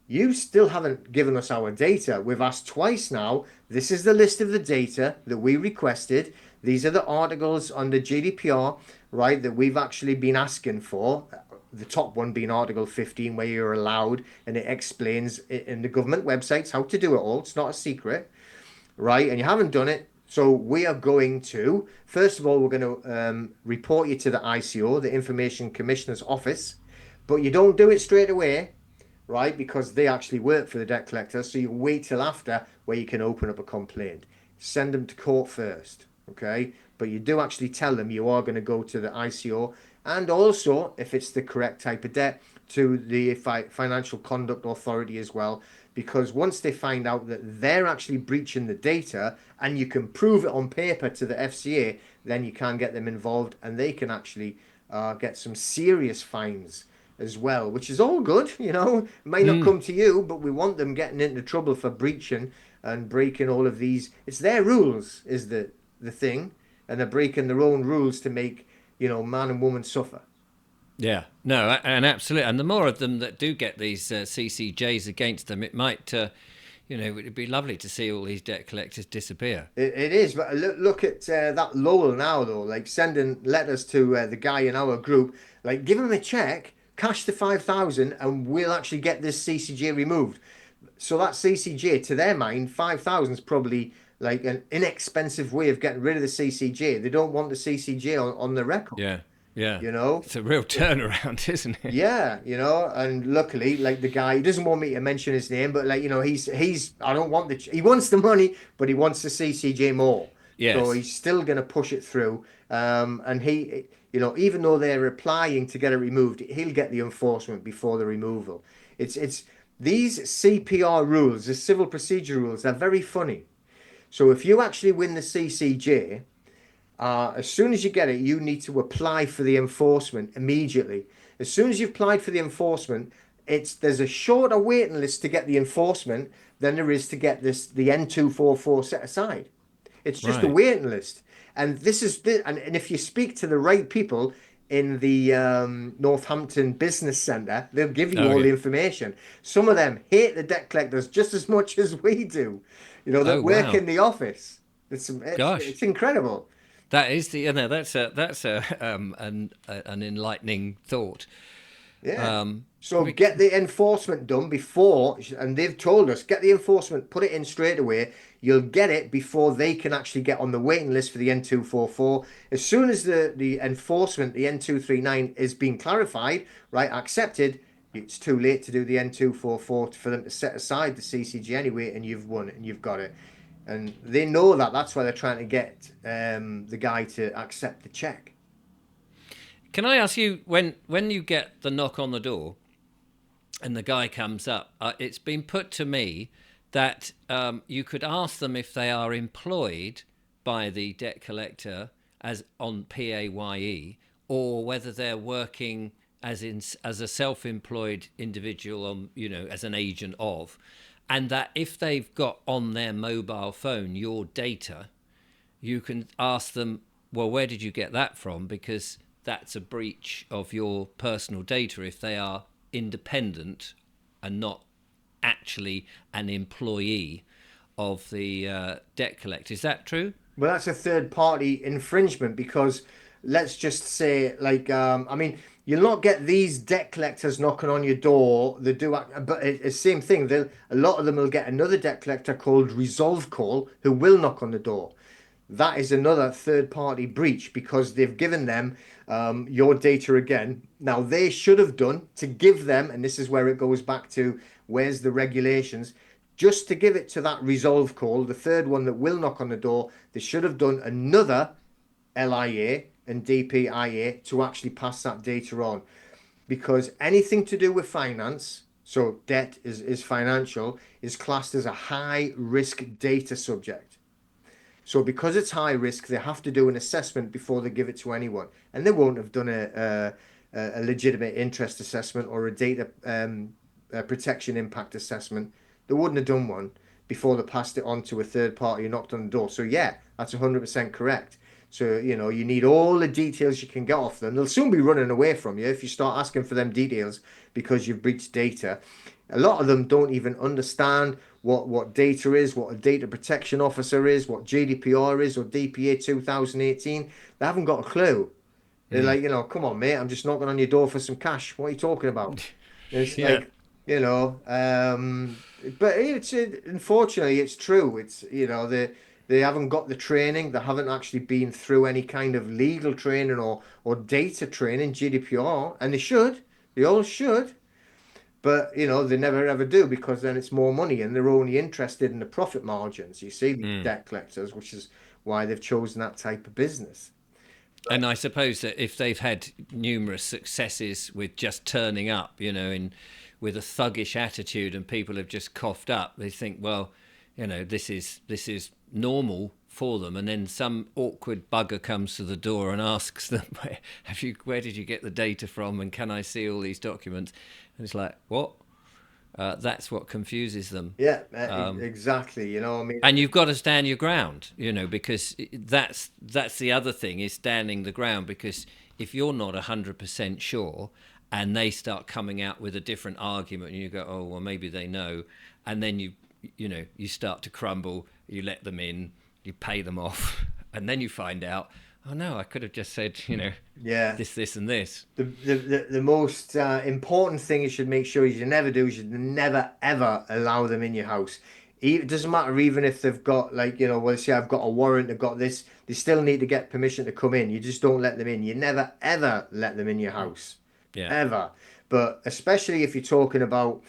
you still haven't given us our data. We've asked twice now. This is the list of the data that we requested. These are the articles under GDPR, right, that we've actually been asking for. The top one being Article 15, where you're allowed, and it explains in the government websites how to do it all. It's not a secret, right? And you haven't done it. So we are going to, first of all, we're going to report you to the ICO, the Information Commissioner's Office, but you don't do it straight away, right? Because they actually work for the debt collector. So you wait till after where you can open up a complaint. Send them to court first, okay? But you do actually tell them you are going to go to the ICO, and also, if it's the correct type of debt, to the Financial Conduct Authority as well. Because once they find out that they're actually breaching the data and you can prove it on paper to the FCA, then you can get them involved and they can actually get some serious fines as well, which is all good. It may not Mm. come to you, but we want them getting into trouble for breaching and breaking all of these. It's their rules, is the thing, and they're breaking their own rules to make man and woman suffer. Yeah, no, and absolutely. And the more of them that do get these CCJs against them, it might, it'd be lovely to see all these debt collectors disappear. It is, but look at that Lowell now, though. Like sending letters to the guy in our group, like give him a check, cash the 5,000, and we'll actually get this CCJ removed. So that CCJ, to their mind, 5,000 is probably like an inexpensive way of getting rid of the CCJ. They don't want the CCJ on the record, Yeah, yeah. you know. It's a real turnaround, isn't it? Yeah, and luckily, like the guy, he doesn't want me to mention his name, but like, he's I don't want he wants the money, but he wants the CCJ more. So Yes. he's still gonna push it through. And even though they're applying to get it removed, he'll get the enforcement before the removal. It's these CPR rules, the civil procedure rules, they're very funny. So if you actually win the CCJ, as soon as you get it, you need to apply for the enforcement immediately. As soon as you've applied for the enforcement, there's a shorter waiting list to get the enforcement than there is to get the N244 set aside. It's just a Right. waiting list, and and if you speak to the right people in the Northampton Business Centre, they'll give you Oh, all yeah. the information. Some of them hate the debt collectors just as much as we do, Oh, that work wow. in the office. Gosh. It's incredible. That is that's an enlightening thought. Yeah. Um, So we- get the enforcement done before, and they've told us, get the enforcement, put it in straight away. You'll get it before they can actually get on the waiting list for the N244. As soon as the enforcement, the N239, is being clarified, right, accepted, it's too late to do the N244 for them to set aside the CCG anyway, and you've won it and you've got it. And they know that. That's why they're trying to get the guy to accept the check. can I ask you when you get the knock on the door and the guy comes up? It's been put to me that you could ask them if they are employed by the debt collector as on PAYE or whether they're working as a self-employed individual on as an agent of, and that if they've got on their mobile phone your data, you can ask them, well, where did you get that from? Because that's a breach of your personal data if they are independent and not actually an employee of the debt collector. Is that true? Well, that's a third party infringement because let's just say, like, I mean, you'll not get these debt collectors knocking on your door. They do, but it's the same thing. A lot of them will get another debt collector called Resolve Call who will knock on the door. That is another third party breach because they've given them your data again. Now, they should have done to give them, and this is where it goes back to where's the regulations, just to give it to that resolve call, the third one that will knock on the door, they should have done another LIA and DPIA to actually pass that data on. Because anything to do with finance, so debt is financial, is classed as a high risk data subject. So because it's high risk, they have to do an assessment before they give it to anyone, and they won't have done a legitimate interest assessment or a data a protection impact assessment. They wouldn't have done one before they passed it on to a third party who knocked on the door. So yeah, that's 100% correct. So, you know, you need all the details you can get off them. They'll soon be running away from you if you start asking for them details because you've breached data. A lot of them don't even understand what data is, what a data protection officer is, what GDPR is, or DPA 2018. They haven't got a clue. They're Mm. like, you know, come on, mate, I'm just knocking on your door for some cash. What are you talking about? It's Yeah. like, you know, but it's unfortunately it's true. It's, you know, they haven't got the training. They haven't actually been through any kind of legal training or data training, GDPR, and they should. They all should. But you know, they never ever do because then it's more money and they're only interested in the profit margins. You see, these Mm. debt collectors, which is why they've chosen that type of business. And I suppose that if they've had numerous successes with just turning up, with a thuggish attitude, and people have just coughed up, they think, well, this is normal for them. And then some awkward bugger comes to the door and asks them, where did you get the data from, and can I see all these documents? And it's like, what? That's what confuses them. Yeah, exactly. You know, I mean, And you've got to stand your ground, because that's the other thing, is standing the ground. Because if you're not 100% sure, and they start coming out with a different argument, and you go, oh well, maybe they know, and then you start to crumble. You let them in, you pay them off, and then you find out, oh no, I could have just said, yeah. this, and this. The most important thing you should make sure you never do is you never ever allow them in your house. It doesn't matter even if they've got like, you know, well, say I've got a warrant, I've got this, they still need to get permission to come in. You just don't let them in. You never ever let them in your house. Yeah. Ever. But especially if you're talking about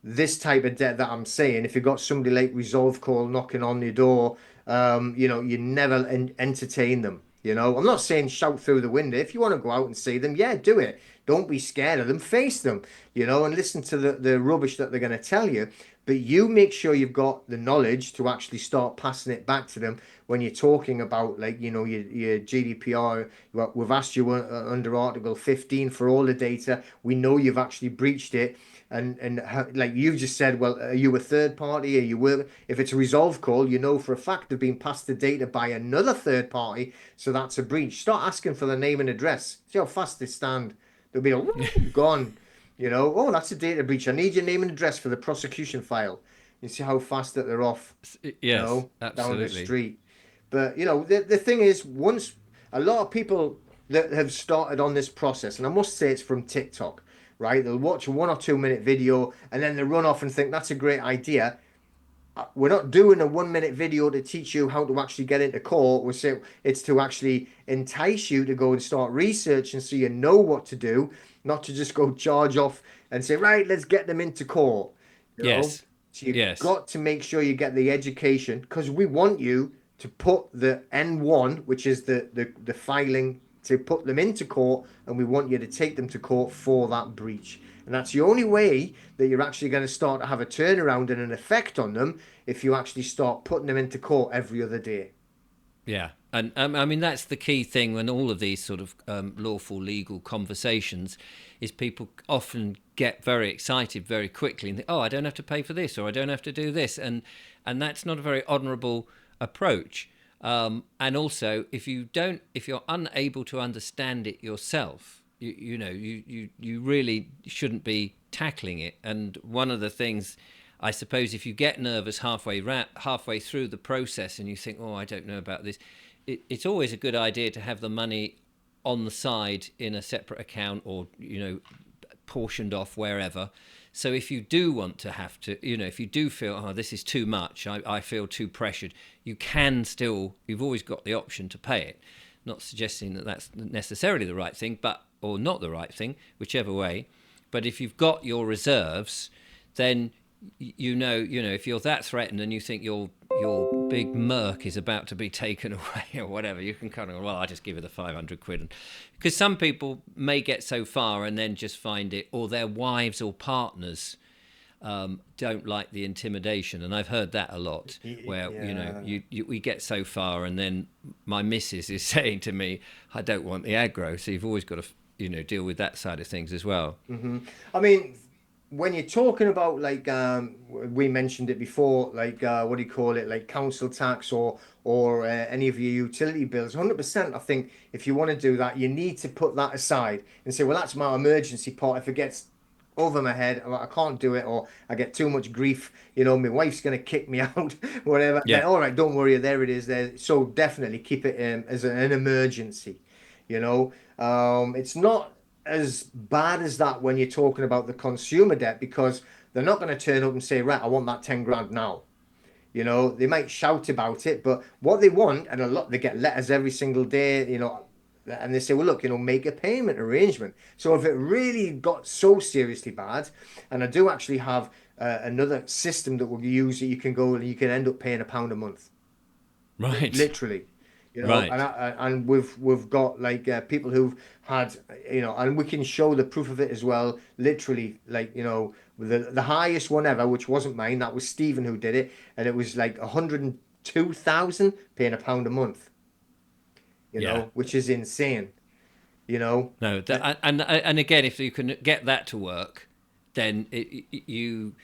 this type of debt that I'm saying, if you've got somebody like Resolve Call knocking on your door, you know, you never entertain them. You know, I'm not saying shout through the window. If you want to go out and see them, yeah, do it. Don't be scared of them. Face them, you know, and listen to the rubbish that they're going to tell you. But you make sure you've got the knowledge to actually start passing it back to them when you're talking about, like, you know, your GDPR. We've asked you under Article 15 for all the data. We know you've actually breached it. And like you've just said, well, are you a third party? Are you work? If it's a resolve call, you know for a fact they've been passed the data by another third party, so that's a breach. Start asking for the name and address. See how fast they stand. They'll be like, gone. You know, oh, that's a data breach. I need your name and address for the prosecution file. You see how fast that they're off, you Yes, know, down the absolutely. street. But you know, the thing is, once a lot of people that have started on this process, and I must say it's from TikTok, right? They'll watch a 1 or 2 minute video and then they run off and think that's a great idea. We're not doing a 1 minute video to teach you how to actually get into court. We're saying it's to actually entice you to go and start researching so you know what to do, not to just go charge off and say, right, let's get them into court. You know? Yes. So you've Yes. got to make sure you get the education because we want you to put the N1, which is the filing, to put them into court, and we want you to take them to court for that breach. And that's the only way that you're actually going to start to have a turnaround and an effect on them if you actually start putting them into court every other day. Yeah, and I mean that's the key thing when all of these sort of lawful legal conversations is people often get very excited very quickly and think, oh, I don't have to pay for this or I don't have to do this, and that's not a very honourable approach. And also, if you're unable to understand it yourself, you really shouldn't be tackling it. And one of the things, I suppose, if you get nervous halfway through the process and you think, oh, I don't know about this, it's always a good idea to have the money on the side in a separate account, or portioned off wherever. So if you do want to have to, if you do feel, oh, this is too much, I feel too pressured, you've always got the option to pay it. Not suggesting that that's necessarily the right thing, or not the right thing, whichever way. But if you've got your reserves, then if you're that threatened and you think your big merc is about to be taken away or whatever, you can kind of, well, I'll just give it the 500 quid. Because some people may get so far and then just find it, or their wives or partners don't like the intimidation. And I've heard that a lot, where, Yeah. we get so far and then my missus is saying to me, I don't want the aggro. So you've always got to, deal with that side of things as well. I mean, when you're talking about like we mentioned it before, like what do you call it, like council tax or any of your utility bills, 100%. I think if you want to do that, you need to put that aside and say, well, that's my emergency pot. If it gets over my head, I can't do it, or I get too much grief, my wife's going to kick me out, whatever. Then, Yeah. all right, don't worry, there it is there. So definitely keep it as an emergency, it's not as bad as that when you're talking about the consumer debt, because they're not going to turn up and say, right, I want that 10 grand now. They might shout about it, but what they want, and a lot, they get letters every single day, and they say, well, look, make a payment arrangement. So if it really got so seriously bad, and I do actually have another system that will use that you can go and you can end up paying £1 a month. Right. Literally, and Right. we've got like people who've had, and we can show the proof of it as well. Literally, like the highest one ever, which wasn't mine, that was Stephen who did it, and it was like 102,000 paying £1 a month. Yeah. Which is insane. You know, No, Uh, and again, if you can get that to work, then you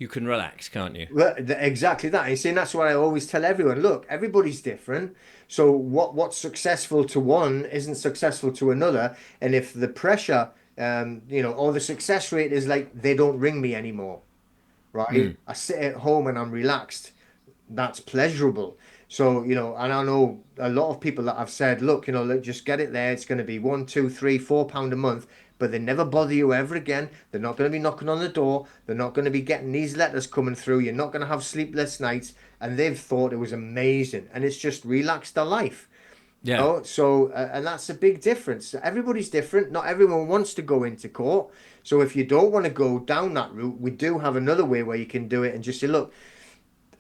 can relax, can't you? Well, exactly that. You see, and that's what I always tell everyone. Look, everybody's different. So what's successful to one isn't successful to another. And if the pressure, or the success rate is like they don't ring me anymore, right? Mm. I sit at home and I'm relaxed. That's pleasurable. So, and I know a lot of people that have said, look, look, just get it there. It's going to be one, two, three, £4 a month, but they never bother you ever again. They're not going to be knocking on the door. They're not going to be getting these letters coming through. You're not going to have sleepless nights. And they've thought it was amazing. And it's just relaxed their life. Yeah. So, and that's a big difference. Everybody's different. Not everyone wants to go into court. So if you don't want to go down that route, we do have another way where you can do it and just say, look,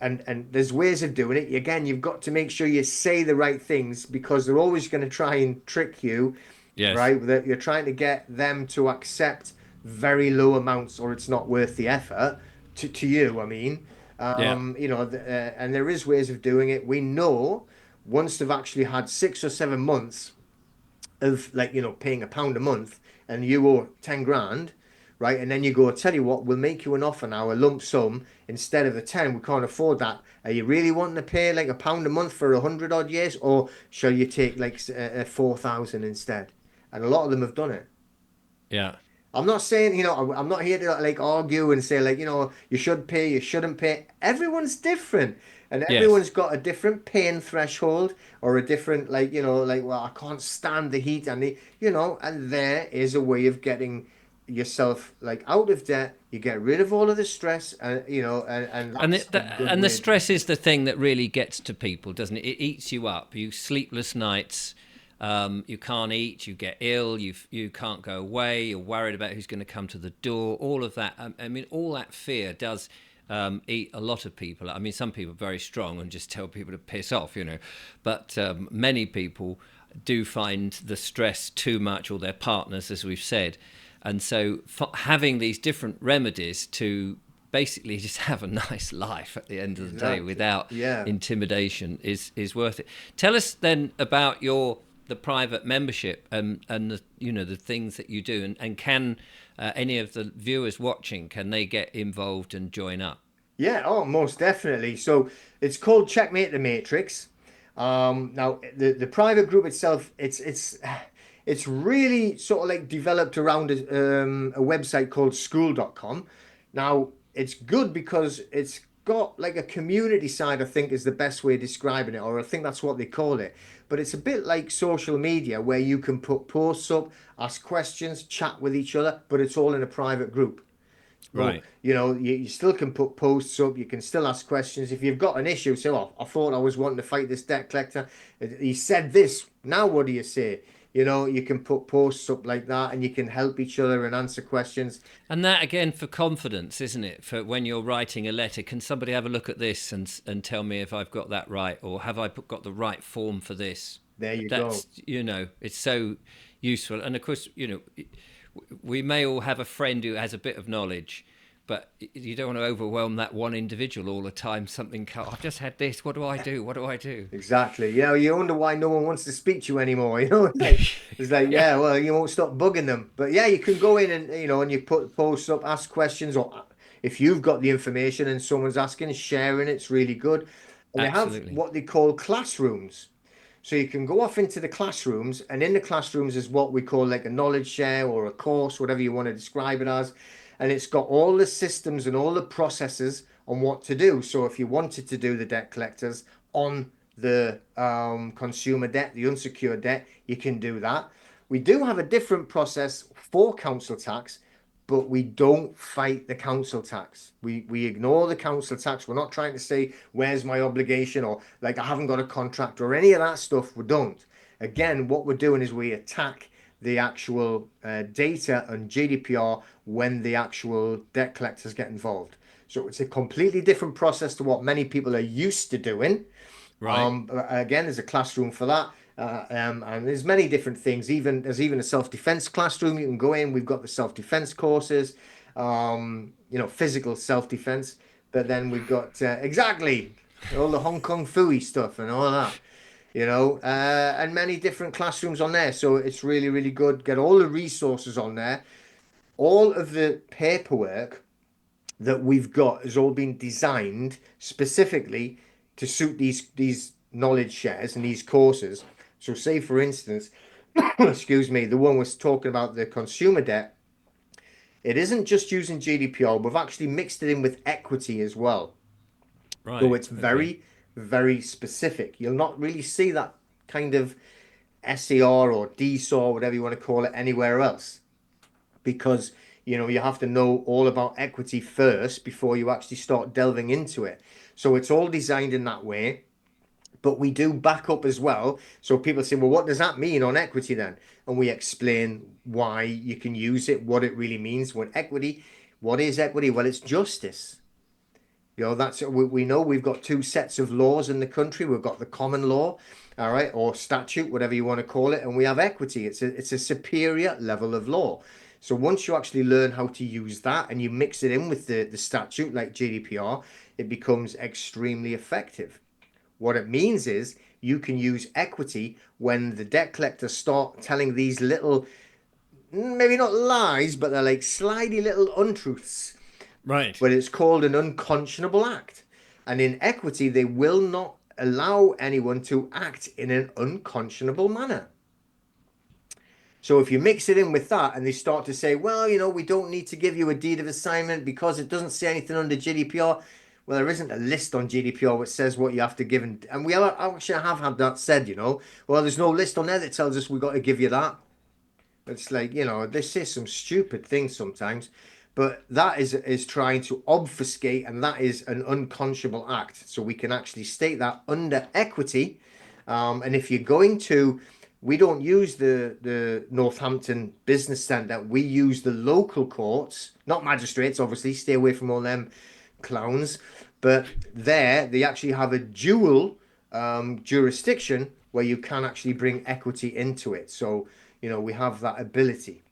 and there's ways of doing it. Again, you've got to make sure you say the right things, because they're always going to try and trick you, Yes. right? That you're trying to get them to accept very low amounts, or it's not worth the effort to you. I mean, Yeah. and there is ways of doing it. We know once they've actually had 6 or 7 months of, like, paying £1 a month, and you owe 10 grand, right? And then you go, tell you what, we'll make you an offer now, a lump sum instead of the 10. We can't afford that. Are you really wanting to pay like £1 a month for 100 odd years, or shall you take like 4,000 instead? And a lot of them have done it. Yeah. I'm not saying, I'm not here to like argue and say like, you should pay, you shouldn't pay. Everyone's different, and Yes. everyone's got a different pain threshold, or a different, like, like, well, I can't stand the heat, and and there is a way of getting yourself like out of debt. You get rid of all of the stress, and and And that's a good and the way of doing stress is the thing that really gets to people, doesn't it? It eats you up. You sleepless nights. You can't eat. You get ill. You can't go away. You're worried about who's going to come to the door. All of that. I mean, all that fear does eat a lot of people. I mean, some people are very strong and just tell people to piss off, but many people do find the stress too much, or their partners, as we've said. And so having these different remedies to basically just have a nice life at the end of the day exactly. without Yeah. intimidation is worth it. Tell us then about the private membership, and the things that you do, and can any of the viewers watching, can they get involved and join up? Yeah, oh, most definitely. So it's called Checkmate the Matrix. Now the private group itself, it's really sort of like developed around a website called school.com. Now it's good because it's got like a community side, I think is the best way of describing it, or I think that's what they call it. But it's a bit like social media where you can put posts up, ask questions, chat with each other, but it's all in a private group. So, Right. you still can put posts up, you can still ask questions. If you've got an issue, say, oh, I thought I was wanting to fight this debt collector. He said this. Now, what do you say? You can put posts up like that, and you can help each other and answer questions. And that again for confidence, isn't it? For when you're writing a letter, can somebody have a look at this and tell me if I've got that right, or have I got the right form for this? There you go. That's it's so useful. And of course, we may all have a friend who has a bit of knowledge, but you don't want to overwhelm that one individual all the time. I've just had this. What do I do? What do I do? Exactly. You wonder why no one wants to speak to you anymore. It's like, Yeah. yeah, well, you won't stop bugging them. But yeah, you can go in and, and you put posts up, ask questions, or if you've got the information and someone's asking, sharing, it's really good. And they have Absolutely. what they call classrooms. So you can go off into the classrooms, and in the classrooms is what we call like a knowledge share or a course, whatever you want to describe it as. And it's got all the systems and all the processes on what to do. So if you wanted to do the debt collectors on the consumer debt, the unsecured debt, you can do that. We do have a different process for council tax, but we don't fight the council tax. We ignore the council tax. We're not trying to say where's my obligation or like I haven't got a contract or any of that stuff. We don't. Again, what we're doing is we attack the actual data and GDPR when the actual debt collectors get involved. So it's a completely different process to what many people are used to doing. Right. Again, there's a classroom for that. And there's many different things. There's even a self-defense classroom you can go in. We've got the self-defense courses, physical self-defense. But then we've got exactly all the Hong Kong Fooey stuff and all that, and many different classrooms on there. So it's really, really good. Get all the resources on there. All of the paperwork that we've got has all been designed specifically to suit these knowledge shares and these courses. So, say for instance, excuse me, the one was talking about the consumer debt. It isn't just using GDPR, we've actually mixed it in with equity as well. So Right. it's Okay. very, very specific. You'll not really see that kind of SER or DSOR, whatever you want to call it, anywhere else because you have to know all about equity first before you actually start delving into it. So it's all designed in that way, but we do back up as well. So people say, well, what does that mean on equity then? And we explain why you can use it, what it really means. When equity, what is equity? Well, it's justice. That's we know we've got two sets of laws in the country. We've got the common law, all right, or statute, whatever you want to call it, and we have equity. It's a superior level of law. So once you actually learn how to use that and you mix it in with the statute like GDPR, it becomes extremely effective. What it means is you can use equity when the debt collectors start telling these little, maybe not lies, but they're like slidey little untruths, Right. but it's called an unconscionable act. And in equity, they will not allow anyone to act in an unconscionable manner. So if you mix it in with that and they start to say, well, we don't need to give you a deed of assignment because it doesn't say anything under GDPR. Well, there isn't a list on GDPR which says what you have to give. And we actually have had that said, well, there's no list on there that tells us we've got to give you that. It's like, they say some stupid things sometimes, but that is trying to obfuscate, and that is an unconscionable act. So we can actually state that under equity. And if you're going to, we don't use the Northampton Business Centre, we use the local courts, not magistrates, obviously, stay away from all them clowns. But there, they actually have a dual jurisdiction where you can actually bring equity into it. So, we have that ability.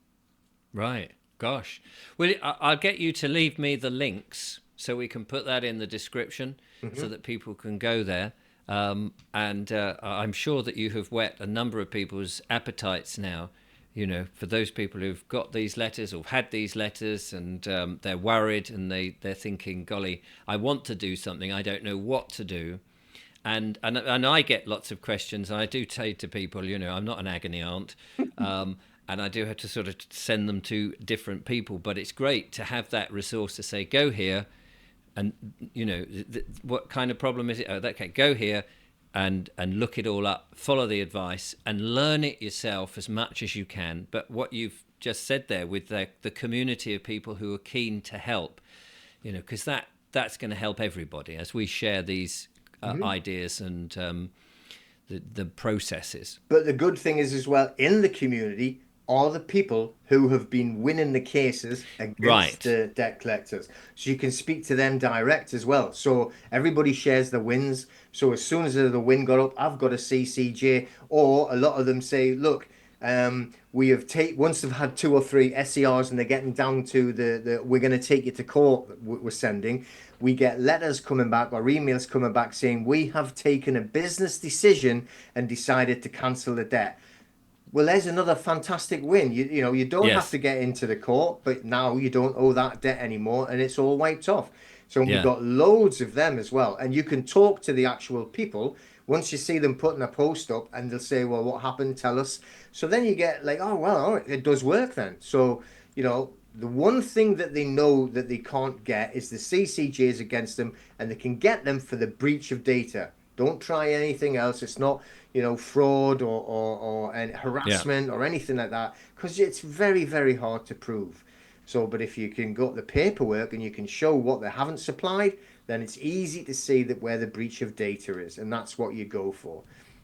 Right. Gosh. Well, I'll get you to leave me the links so we can put that in the description so Hmm. that people can go there. And I'm sure that you have whet a number of people's appetites now. For those people who've got these letters or had these letters and they're worried and they're thinking, golly, I want to do something. I don't know what to do. And I get lots of questions. I do say to people, I'm not an agony aunt, and I do have to sort of send them to different people. But it's great to have that resource to say, go here, and what kind of problem is it? Oh, okay, go here, and look it all up, follow the advice, and learn it yourself as much as you can. But what you've just said there with the community of people who are keen to help, because that's going to help everybody as we share these Hmm. ideas and the processes. But the good thing is as well in the community are the people who have been winning the cases against Right. the debt collectors. So you can speak to them direct as well. So everybody shares the wins. So as soon as the win got up, I've got a CCJ, or a lot of them say, look, we have once they've had two or three SERs and they're getting down to the we're going to take you to court that we're sending. We get letters coming back or emails coming back saying we have taken a business decision and decided to cancel the debt. Well, there's another fantastic win. You don't have Yes. to get into the court, but now you don't owe that debt anymore, and it's all wiped off. So we've Yeah. got loads of them as well. And you can talk to the actual people once you see them putting a post up and they'll say, well, what happened? Tell us. So then you get like, oh, well, all right, it does work then. So, the one thing that they know that they can't get is the CCJs against them, and they can get them for the breach of data. Don't try anything else. It's not, fraud or Yeah. harassment or anything like that, because it's very, very hard to prove. So, but if you can go up the paperwork and you can show what they haven't supplied, then it's easy to see that where the breach of data is, and that's what you go for.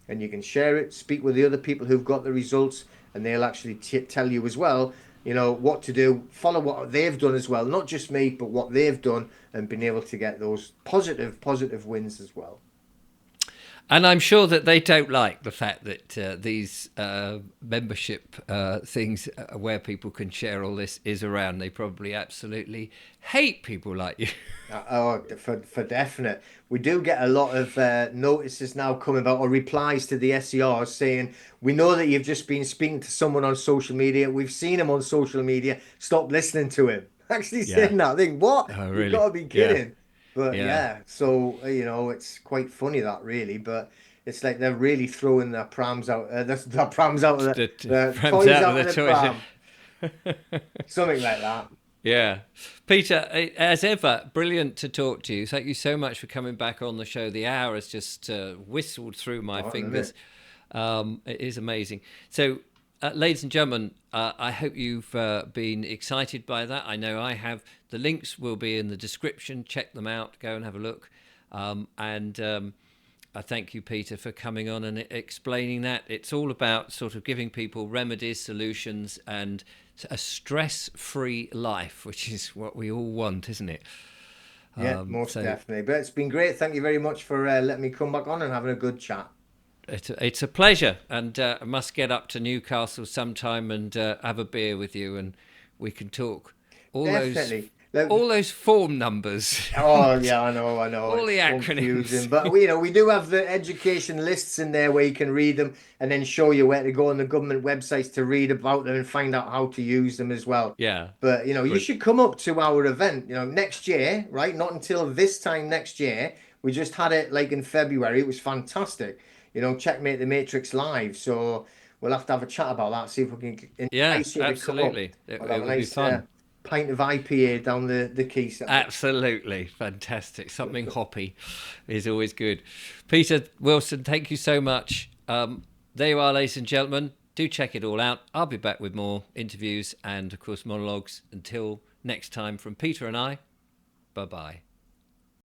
And you can share it, speak with the other people who've got the results, and they'll actually tell you as well, what to do, follow what they've done as well, not just me, but what they've done, and been able to get those positive wins as well. And I'm sure that they don't like the fact that these membership things where people can share all this is around. They probably absolutely hate people like you. Oh, for definite. We do get a lot of notices now coming about, or replies to the SERs saying, we know that you've just been speaking to someone on social media. We've seen him on social media. Stop listening to him. Actually Yeah. saying that. I think, what? Oh, You've really? got to be Yeah. kidding. But Yeah. yeah, so, it's quite funny that really, but it's like they're really throwing their prams out, their prams out of the Prams toys out of out the of the toys. pram. Something like that. Yeah. Peter, as ever, brilliant to talk to you. Thank you so much for coming back on the show. The hour has just whistled through my Oh, fingers. It is amazing. So, ladies and gentlemen, I hope you've been excited by that. I know I have. The links will be in the description. Check them out. Go and have a look. I thank you, Peter, for coming on and explaining that. It's all about sort of giving people remedies, solutions, and a stress-free life, which is what we all want, isn't it? Yeah, most So definitely. But it's been great. Thank you very much for letting me come back on and having a good chat. it's a pleasure, and I must get up to Newcastle sometime and have a beer with you, and we can talk all those Definitely. Look, all those form numbers, oh yeah, I know. all the It's acronyms. confusing, but we do have the education lists in there where you can read them and then show you where to go on the government websites to read about them and find out how to use them as well. Yeah, But you brilliant. should come up to our event, next year, right? Not until this time next year. We just had it like in February. It was fantastic. Checkmate the Matrix live. So we'll have to have a chat about that. See if we can Yeah, entice you to come up. absolutely. We'll have It a would be nice fun. pint of IPA down the quayside. Absolutely fantastic. Something hoppy is always good. Peter Wilson, thank you so much. There you are, ladies and gentlemen. Do check it all out. I'll be back with more interviews and, of course, monologues. Until next time, from Peter and I, bye bye.